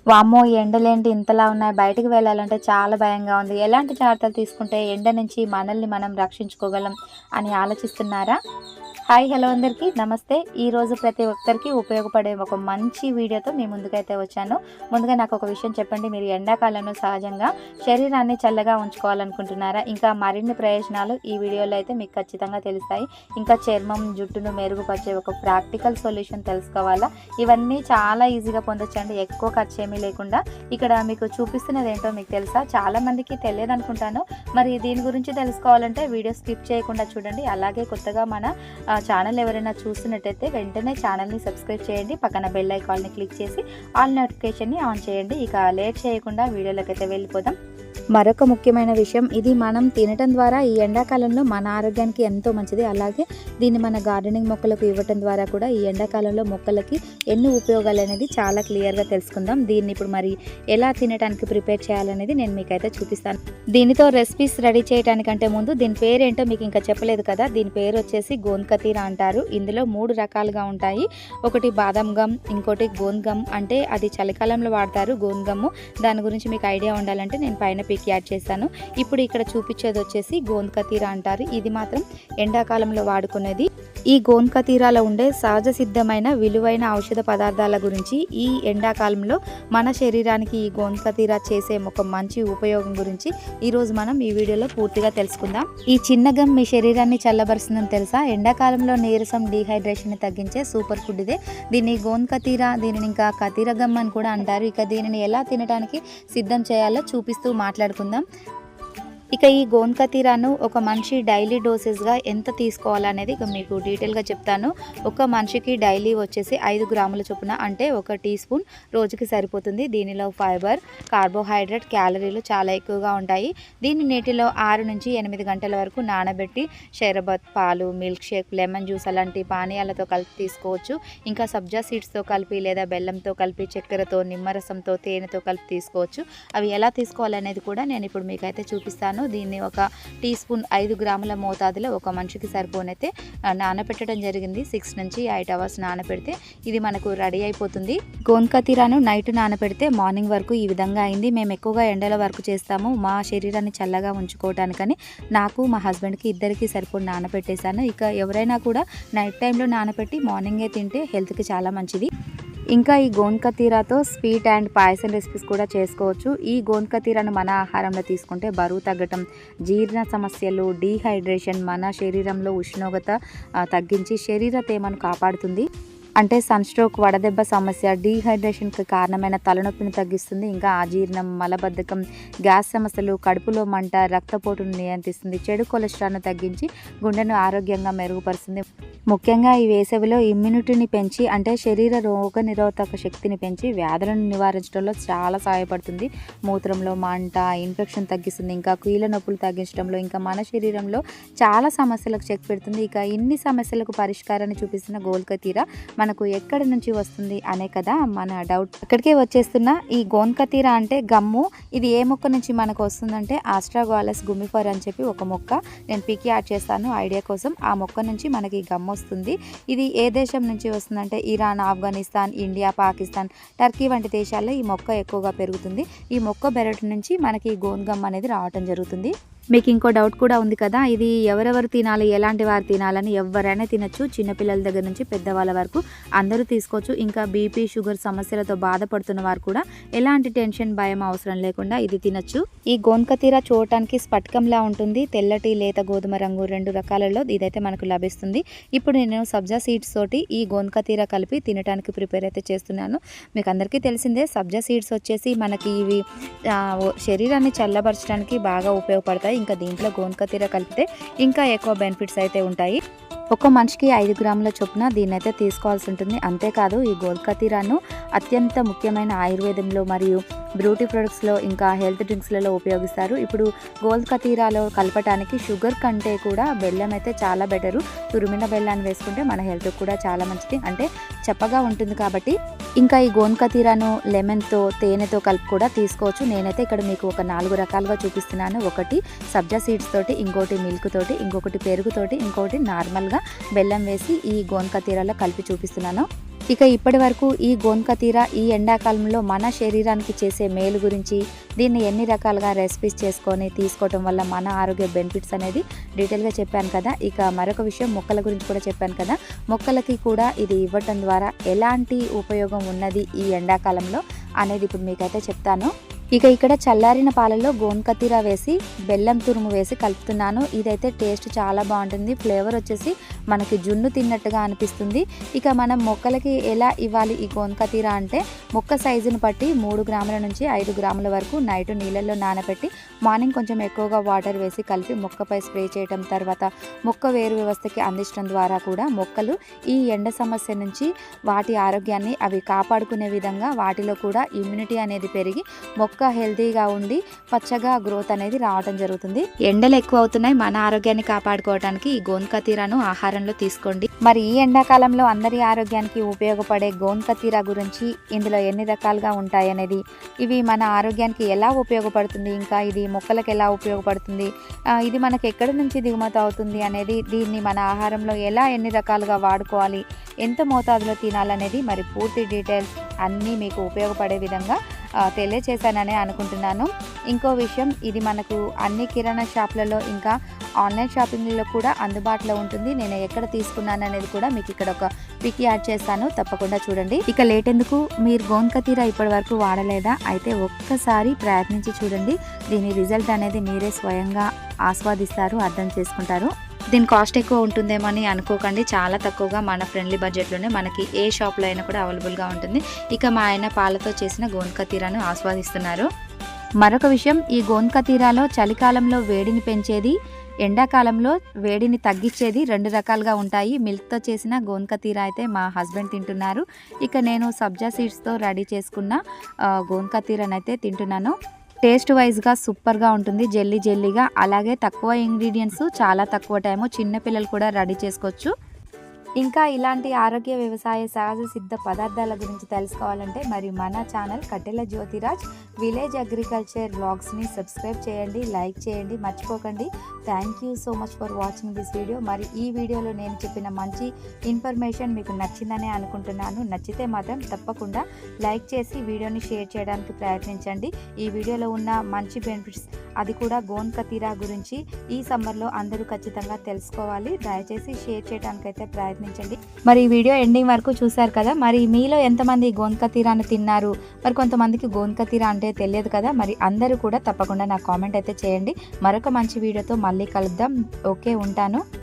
వామ్మో! ఈ ఎండలేంటి ఇంతలా ఉన్నాయి, బయటికి వెళ్ళాలంటే చాలా భయంగా ఉంది. ఎలాంటి జాగ్రత్తలు తీసుకుంటే ఎండ నుంచి మనల్ని మనం రక్షించుకోగలం అని ఆలోచిస్తున్నారా? హాయ్, హలో అందరికీ నమస్తే. ఈరోజు ప్రతి ఒక్కరికి ఉపయోగపడే ఒక మంచి వీడియోతో మీ ముందుకైతే వచ్చాను. ముందుగా నాకు ఒక విషయం చెప్పండి, మీరు ఎండాకాలంలో సహజంగా శరీరాన్ని చల్లగా ఉంచుకోవాలనుకుంటున్నారా? ఇంకా మరిన్ని ప్రయోజనాలు ఈ వీడియోలో అయితే మీకు ఖచ్చితంగా తెలుస్తాయి. ఇంకా చర్మం, జుట్టును మెరుగుపరిచే ఒక ప్రాక్టికల్ సొల్యూషన్ తెలుసుకోవాలా? ఇవన్నీ చాలా ఈజీగా పొందొచ్చండి, ఎక్కువ ఖర్చు ఏమీ లేకుండా. ఇక్కడ మీకు చూపిస్తున్నది ఏంటో మీకు తెలుసా? చాలా మందికి తెలియదు అనుకుంటాను. మరి దీని గురించి తెలుసుకోవాలంటే వీడియో స్కిప్ చేయకుండా చూడండి. అలాగే కొత్తగా మన ఛానల్ ఎవరైనా చూస్తున్నట్టయితే వెంటనే ఛానల్ని సబ్స్క్రైబ్ చేయండి. పక్కన బెల్ ఐకాన్ని క్లిక్ చేసి ఆల్ నోటిఫికేషన్ని ఆన్ చేయండి. ఇక లేట్ చేయకుండా వీడియోలోకి అయితే వెళ్ళిపోదాం. మరొక ముఖ్యమైన విషయం, ఇది మనం తినటం ద్వారా ఈ ఎండాకాలంలో మన ఆరోగ్యానికి ఎంతో మంచిది. అలాగే దీన్ని మన గార్డెనింగ్ మొక్కలకు ఇవ్వటం ద్వారా కూడా ఈ ఎండాకాలంలో మొక్కలకి ఎన్ని ఉపయోగాలు అనేది చాలా క్లియర్గా తెలుసుకుందాం. దీన్ని ఇప్పుడు మరి ఎలా తినడానికి ప్రిపేర్ చేయాలనేది నేను మీకైతే చూపిస్తాను. దీనితో రెసిపీస్ రెడీ చేయడానికంటే ముందు దీని పేరు ఏంటో మీకు ఇంకా చెప్పలేదు కదా. దీని పేరు వచ్చేసి గోంద్ కతీరా అంటారు. ఇందులో 3 రకాలుగా ఉంటాయి. ఒకటి బాదం గమ్, ఇంకోటి గోంద్ గమ్, అంటే అది చలికాలంలో వాడతారు గోంద్ గమ్ము. దాని గురించి మీకు ఐడియా ఉండాలంటే నేను పైన పిక్ యాడ్ చేశాను. ఇప్పుడు ఇక్కడ చూపించేది వచ్చేసి గోంద్ కతీరా అంటారు. ఇది మాత్రం ఎండాకాలంలో వాడుకునేది. ఈ గోంద్ కతీరాలో ఉండే సహజ సిద్ధమైన విలువైన ఔషధ పదార్థాల గురించి, ఈ ఎండాకాలంలో మన శరీరానికి ఈ గోంద్ కతీరా చేసే ఒక మంచి ఉపయోగం గురించి ఈరోజు మనం ఈ వీడియోలో పూర్తిగా తెలుసుకుందాం. ఈ చిన్న గమ్ మీ శరీరాన్ని చల్లబరుస్తుందని తెలుసా? ఎండాకాలంలో నీరసం, డీహైడ్రేషన్ తగ్గించే సూపర్ ఫుడ్ ఇదే. దీన్ని గోంద్ కతీరా, దీనిని ఇంకా కతీరా గమ్ అని కూడా అంటారు. ఇక దీనిని ఎలా తినడానికి సిద్ధం చేయాలో చూపిస్తూ మాట్లాడుకుందాం. ఇక ఈ గోంద్ కతీరాను ఒక మనిషి డైలీ డోసెస్గా ఎంత తీసుకోవాలనేది ఇక మీకు డీటెయిల్గా చెప్తాను. ఒక మనిషికి డైలీ వచ్చేసి 5 గ్రాముల చొప్పున, అంటే 1 టీ స్పూన్ రోజుకి సరిపోతుంది. దీనిలో ఫైబర్, కార్బోహైడ్రేట్, క్యాలరీలు చాలా ఎక్కువగా ఉంటాయి. దీన్ని నీటిలో 6 నుంచి 8 గంటల వరకు నానబెట్టి షర్బత్, పాలు, మిల్క్ షేక్, లెమన్ జ్యూస్ అలాంటి పానీయాలతో కలిపి తీసుకోవచ్చు. ఇంకా సబ్జా సీడ్స్తో కలిపి లేదా బెల్లంతో కలిపి, చక్కెరతో, నిమ్మరసంతో, తేనెతో కలిపి తీసుకోవచ్చు. అవి ఎలా తీసుకోవాలనేది కూడా నేను ఇప్పుడు మీకైతే చూపిస్తాను. దీన్ని ఒక టీ స్పూన్ 5 గ్రాముల మోతాదులో ఒక మనిషికి సరిపోనైతే నానబెట్టడం జరిగింది. 6 నుంచి 8 అవర్స్ నానబెడితే ఇది మనకు రెడీ అయిపోతుంది. గోంద్ కతీరాను నైట్ నానబెడితే మార్నింగ్ వరకు ఈ విధంగా అయింది. మేము ఎక్కువగా ఎండల వరకు చేస్తాము మా శరీరాన్ని చల్లగా ఉంచుకోవడానికని. నాకు, మా హస్బెండ్కి ఇద్దరికి సరిపోని నానబెట్టేశాను. ఇక ఎవరైనా కూడా నైట్ టైంలో నానబెట్టి మార్నింగే తింటే హెల్త్కి చాలా మంచిది. ఇంకా ఈ గోంద్ కతీరాతో స్వీట్ అండ్ పాయసం రెసిపీస్ కూడా చేసుకోవచ్చు. ఈ గోంద్ కతీరాను మన ఆహారంలో తీసుకుంటే బరువు తగ్గటం, జీర్ణ సమస్యలు, డీహైడ్రేషన్, మన శరీరంలో ఉష్ణోగ్రత తగ్గించి శరీర తేమను కాపాడుతుంది. అంటే సన్ స్ట్రోక్, వడదెబ్బ సమస్య, డీహైడ్రేషన్కి కారణమైన తలనొప్పిని తగ్గిస్తుంది. ఇంకా అజీర్ణం, మలబద్ధకం, గ్యాస్ సమస్యలు, కడుపులో మంట, రక్తపోటును నియంత్రిస్తుంది. చెడు కొలెస్ట్రాల్ను తగ్గించి గుండెను ఆరోగ్యంగా మెరుగుపరుస్తుంది. ముఖ్యంగా ఈ వేసవిలో ఇమ్యూనిటీని పెంచి, అంటే శరీర రోగ నిరోధక శక్తిని పెంచి వ్యాధులను నివారించడంలో చాలా సహాయపడుతుంది. మూత్రంలో మంట, ఇన్ఫెక్షన్ తగ్గిస్తుంది. ఇంకా కీళ్ళ నొప్పులు తగ్గించడంలో, ఇంకా మన శరీరంలో చాలా సమస్యలకు చెక్ పెడుతుంది. ఇక ఇన్ని సమస్యలకు పరిష్కారాన్ని చూపిస్తున్న గోంద్ కతీరా మనకు ఎక్కడి నుంచి వస్తుంది అనే కదా మన డౌట్. అక్కడికే వచ్చేస్తున్న ఈ గోంద్ కతీరా అంటే గమ్ము. ఇది ఏ మొక్క నుంచి మనకు వస్తుందంటే ఆస్ట్రాగాలస్ గుమిఫర్ అని చెప్పి ఒక మొక్క, నేను పిక్ యాడ్ చేస్తాను ఐడియా కోసం. ఆ మొక్క నుంచి మనకి గమ్ము వస్తుంది. ఇది ఏ దేశం నుంచి వస్తుందంటే Iran, Afghanistan, India, Pakistan, Turkey వంటి దేశాల్లో ఈ మొక్క ఎక్కువగా పెరుగుతుంది. ఈ మొక్క బెరటి నుంచి మనకి గోంద్ గమ్ అనేది రావటం జరుగుతుంది. మీకు ఇంకో డౌట్ కూడా ఉంది కదా, ఇది ఎవరెవరు తినాలి, ఎలాంటి వారు తినాలని? ఎవరైనా తినచ్చు, చిన్నపిల్లల దగ్గర నుంచి పెద్దవాళ్ళ వరకు అందరూ తీసుకోవచ్చు. ఇంకా బీపీ, షుగర్ సమస్యలతో బాధపడుతున్న వారు కూడా ఎలాంటి టెన్షన్, భయం అవసరం లేకుండా ఇది తినచ్చు. ఈ గోంద్ కతీరా చూడటానికి స్ఫటికంలా ఉంటుంది. తెల్లటి, లేత గోధుమ రంగు 2 రకాలలో ఇదైతే మనకు లభిస్తుంది. ఇప్పుడు నేను సబ్జా సీడ్స్ తోటి ఈ గోంద్ కతీరా కలిపి తినడానికి ప్రిపేర్ అయితే చేస్తున్నాను. మీకు అందరికీ తెలిసిందే, సబ్జా సీడ్స్ వచ్చేసి మనకి ఇవి శరీరాన్ని చల్లబరచడానికి బాగా ఉపయోగపడతాయి. ఇంకా దీంట్లో గోంద్ కతీరా కలిపితే ఇంకా ఎక్కువ బెనిఫిట్స్ అయితే ఉంటాయి. ఒక మనిషికి 5 గ్రాముల చొప్పున దీన్నైతే తీసుకోవాల్సి ఉంటుంది. అంతేకాదు ఈ గోంద్ కతీరాను అత్యంత ముఖ్యమైన ఆయుర్వేదంలో మరియు బ్యూటీ ప్రొడక్ట్స్లో, ఇంకా హెల్త్ డ్రింక్స్లలో ఉపయోగిస్తారు. ఇప్పుడు గోంద్ కతీరాలో కలపటానికి షుగర్ కంటే కూడా బెల్లం అయితే చాలా బెటరు. తురిమిన బెల్లాన్ని వేసుకుంటే మన హెల్త్ కూడా చాలా మంచిది, అంటే చప్పగా ఉంటుంది కాబట్టి. ఇంకా ఈ గోంద్ కతీరాను లెమన్తో, తేనెతో కలిపి కూడా తీసుకోవచ్చు. నేనైతే ఇక్కడ మీకు ఒక 4 రకాలుగా చూపిస్తున్నాను. ఒకటి సబ్జా సీడ్స్ తోటి, ఇంకోటి మిల్క్ తోటి, ఇంకొకటి పెరుగుతోటి, ఇంకొకటి నార్మల్గా బెల్లం వేసి ఈ గోంద్ కతీరాలో కలిపి చూపిస్తున్నాను. ఇక ఇప్పటి వరకు ఈ గోన్కతీర ఈ ఎండాకాలంలో మన శరీరానికి చేసే మేలు గురించి, దీన్ని ఎన్ని రకాలుగా రెసిపీస్ చేసుకొని తీసుకోవటం వల్ల మన ఆరోగ్య బెనిఫిట్స్ అనేది డీటెయిల్గా చెప్పాను కదా. ఇక మరొక విషయం మొక్కల గురించి కూడా చెప్పాను కదా. మొక్కలకి కూడా ఇది ఇవ్వటం ద్వారా ఎలాంటి ఉపయోగం ఉన్నది ఈ ఎండాకాలంలో అనేది ఇప్పుడు మీకైతే చెప్తాను. ఇక ఇక్కడ చల్లారిన పాలల్లో గోన్కతీర వేసి బెల్లం తురుము వేసి కలుపుతున్నాను. ఇదైతే టేస్ట్ చాలా బాగుంటుంది. ఫ్లేవర్ వచ్చేసి మనకి జున్ను తిన్నట్టుగా అనిపిస్తుంది. ఇక మనం మొక్కలకి ఎలా ఇవ్వాలి ఈ గోన్కతీర అంటే, మొక్క సైజును బట్టి 3 గ్రాముల నుంచి 5 గ్రాముల వరకు నైట్ నీళ్ళల్లో నానబెట్టి మార్నింగ్ కొంచెం ఎక్కువగా వాటర్ వేసి కలిపి మొక్కపై స్ప్రే చేయడం, తర్వాత మొక్క వేరు వ్యవస్థకి అందించడం ద్వారా కూడా మొక్కలు ఈ ఎండ సమస్య నుంచి వాటి ఆరోగ్యాన్ని అవి కాపాడుకునే విధంగా వాటిలో కూడా ఇమ్యూనిటీ అనేది పెరిగి మొక్క హెల్తీగా ఉండి పచ్చగా గ్రోత్ అనేది రావడం జరుగుతుంది. ఎండలు ఎక్కువ అవుతున్నాయి, మన ఆరోగ్యాన్ని కాపాడుకోవడానికి ఈ గోన్కతీరను ఆహారంలో తీసుకోండి. మరి ఈ ఎండాకాలంలో అందరి ఆరోగ్యానికి ఉపయోగపడే గోన్కతీర గురించి, ఇందులో ఎన్ని రకాలుగా ఉంటాయి అనేది, ఇవి మన ఆరోగ్యానికి ఎలా ఉపయోగపడుతుంది, ఇంకా ఇది మొక్కలకు ఎలా ఉపయోగపడుతుంది, ఇది మనకు ఎక్కడి నుంచి దిగుమతి అవుతుంది అనేది, దీన్ని మన ఆహారంలో ఎలా ఎన్ని రకాలుగా వాడుకోవాలి, ఎంత మోతాదులో తినాలనేది మరి పూర్తి డీటెయిల్స్ అన్నీ మీకు ఉపయోగపడే విధంగా తెలియచేశానని అనుకుంటున్నాను. ఇంకో విషయం, ఇది మనకు అన్ని కిరాణా షాపులలో ఇంకా ఆన్లైన్ షాపింగ్లో కూడా అందుబాటులో ఉంటుంది. నేను ఎక్కడ తీసుకున్నాను అనేది కూడా మీకు ఇక్కడ ఒక పిక్ యాడ్ చేస్తాను, తప్పకుండా చూడండి. ఇక లేట్ ఎందుకు, మీరు గోన్కతీర ఇప్పటి వరకు వాడలేదా? అయితే ఒక్కసారి ప్రయత్నించి చూడండి. దీని రిజల్ట్ అనేది మీరే స్వయంగా ఆస్వాదిస్తారు, అర్థం చేసుకుంటారు. దీని కాస్ట్ ఎక్కువ ఉంటుందేమో అని అనుకోకండి, చాలా తక్కువగా మన ఫ్రెండ్లీ బడ్జెట్లోనే మనకి ఏ షాప్లో అయినా కూడా అవైలబుల్గా ఉంటుంది. ఇక మా ఆయన పాలతో చేసిన గోన్కతీరను ఆస్వాదిస్తున్నారు. మరొక విషయం, ఈ గోన్కతీరాలో చలికాలంలో వేడిని పెంచేది, ఎండాకాలంలో వేడిని తగ్గించేది 2 రకాలుగా ఉంటాయి. మిల్క్తో చేసిన గోన్కతీర అయితే మా హస్బెండ్ తింటున్నారు. ఇక నేను సబ్జా సీడ్స్తో రెడీ చేసుకున్న గోన్కతీరను అయితే తింటున్నాను. టేస్ట్ వైజ్గా సూపర్గా ఉంటుంది, జెల్లీ జెల్లీగా. అలాగే తక్కువ ఇంగ్రీడియంట్స్, చాలా తక్కువ టైము, చిన్నపిల్లలు కూడా రెడీ చేసుకోవచ్చు. ఇంకా ఇలాంటి ఆరోగ్య వ్యవసాయ సహజ సిద్ధ పదార్థాల గురించి తెలుసుకోవాలంటే మరి మన ఛానల్ కట్టెల జ్యోతిరాజ్ విలేజ్ అగ్రికల్చర్ వ్లాగ్స్ని సబ్స్క్రైబ్ చేయండి, లైక్ చేయండి, మర్చిపోకండి. Thank you so much for watching this video. మరి ఈ వీడియోలో నేను చెప్పిన మంచి ఇన్ఫర్మేషన్ మీకు నచ్చిందనే అనుకుంటున్నాను. నచ్చితే మాత్రం తప్పకుండా లైక్ చేసి వీడియోని షేర్ చేయడానికి ప్రయత్నించండి. ఈ వీడియోలో ఉన్న మంచి బెనిఫిట్స్, అది కూడా గోన్కతీర గురించి ఈ సమ్మర్లో అందరూ ఖచ్చితంగా తెలుసుకోవాలి. దయచేసి షేర్ చేయడానికైతే ప్రయత్నించండి. మరి ఈ వీడియో ఎండింగ్ వరకు చూశారు కదా. మరి మీలో ఎంతమంది గోన్కతీరాను తిన్నారు, మరి కొంతమందికి గోన్కతీర అంటే తెలియదు కదా. మరి అందరూ కూడా తప్పకుండా నాకు కామెంట్ అయితే చేయండి. మరొక మంచి వీడియోతో మళ్ళీ కలుద్దాం. ఓకే, ఉంటాను.